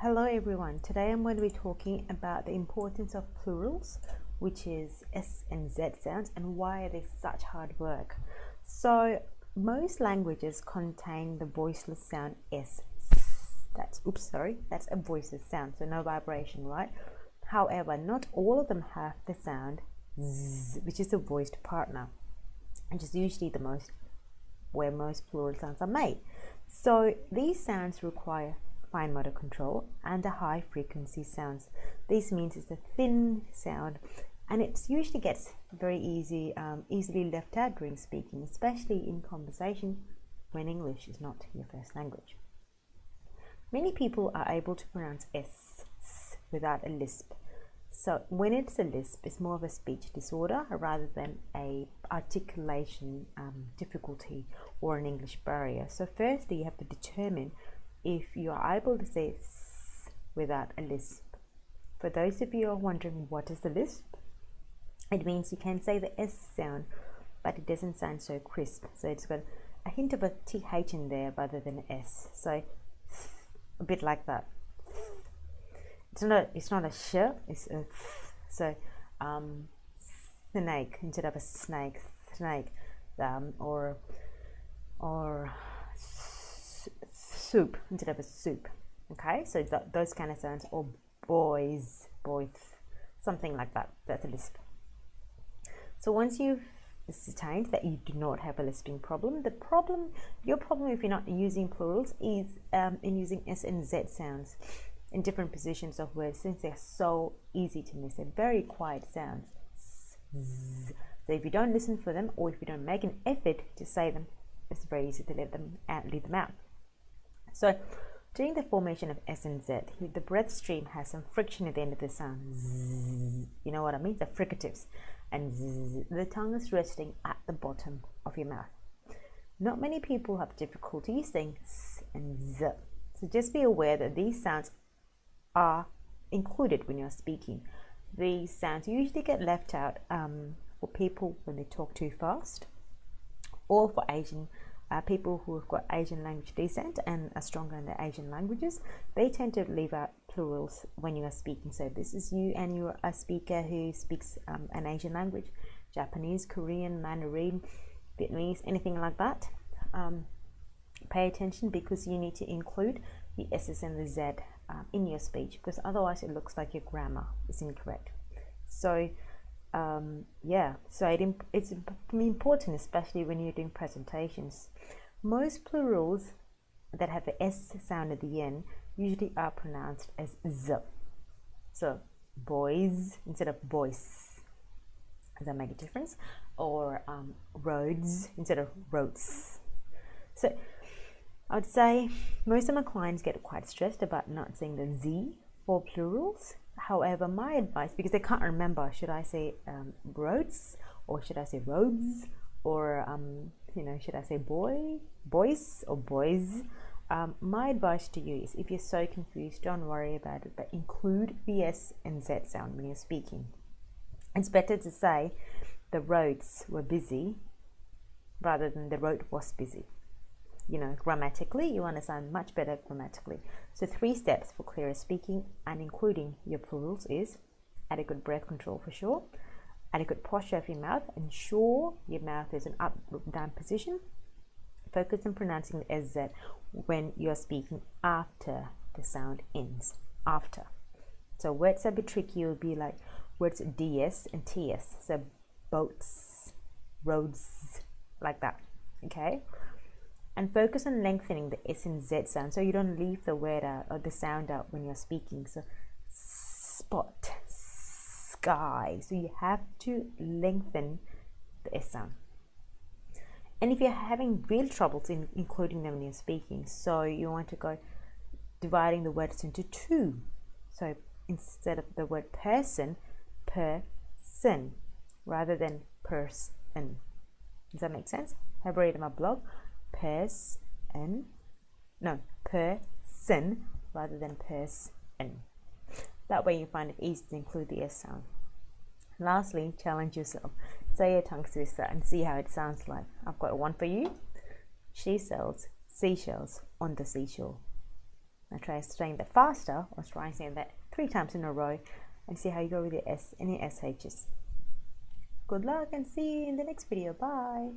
Hello everyone, today I'm going to be talking about the importance of plurals, which is S and Z sounds, and why it is such hard work. So most languages contain the voiceless sound S. That's a voiceless sound, so no vibration, right? However, not all of them have the sound Z, which is the voiced partner, which is usually where most plural sounds are made. So these sounds require fine motor control and a high frequency sounds. This means it's a thin sound, and it usually gets very easily left out during speaking, especially in conversation when English is not your first language. Many people are able to pronounce S without a lisp. So when it's a lisp, it's more of a speech disorder rather than a articulation difficulty or an English barrier. So firstly, you have to determine if you are able to say S without a lisp. For those of you who are wondering what is the lisp, it means you can say the S sound, but it doesn't sound so crisp. So it's got a hint of a TH in there rather than an S. So a bit like that. It's not a sh, it's a th. So snake instead of a snake, or soup instead of a soup. Okay, so those kind of sounds, or boys, something like that. That's a lisp. So once you've ascertained that you do not have a lisping problem, your problem if you're not using plurals is in using S and Z sounds in different positions of words, since they're so easy to miss. They're very quiet sounds. So if you don't listen for them, or if you don't make an effort to say them, it's very easy to leave them out. So during the formation of S and Z, the breath stream has some friction at the end of the sound. Z, you know what I mean? The fricatives. And z, the tongue is resting at the bottom of your mouth. Not many people have difficulty saying S and Z. So just be aware that these sounds are included when you're speaking. These sounds usually get left out for people when they talk too fast, or for Asian people who have got Asian language descent and are stronger in their Asian languages. They tend to leave out plurals when you are speaking. So this is you and you're a speaker who speaks an Asian language, Japanese, Korean, Mandarin, Vietnamese, anything like that. Pay attention, because you need to include the S's and the Z in your speech, because otherwise it looks like your grammar is incorrect. So it's important, especially when you're doing presentations. Most plurals that have the S sound at the end usually are pronounced as Z. So boys instead of boys. Does that make a difference? Or roads instead of roads. So I would say most of my clients get quite stressed about not saying the Z for plurals. However, my advice, because they can't remember, should I say roads, or should I say roads, or should I say boys or boys? My advice to you is, if you're so confused, don't worry about it, but include the S and Z sound when you're speaking. It's better to say the roads were busy rather than the road was busy. Grammatically, you want to sound much better grammatically. So 3 steps for clearer speaking and including your plurals is adequate breath control for sure, adequate posture of your mouth, ensure your mouth is in up-down position, focus on pronouncing the SZ when you're speaking after the sound ends, after. So words that are a bit tricky will be like words DS and TS, so boats, roads, like that, okay? And focus on lengthening the S and Z sound, so you don't leave the word out or the sound out when you're speaking. So spot, sky. So you have to lengthen the S sound. And if you're having real troubles in including them when you're speaking, so you want to go dividing the words into 2. So instead of the word person, person, rather than person. Does that make sense? Have read in my blog. Person rather than person. That way you find it easy to include the S sound. Lastly, challenge yourself. Say a tongue twister and see how it sounds like. I've got one for you. She sells seashells on the seashore. Now try saying that faster, or try saying that 3 times in a row, and see how you go with your S and your SHs. Good luck and see you in the next video. Bye.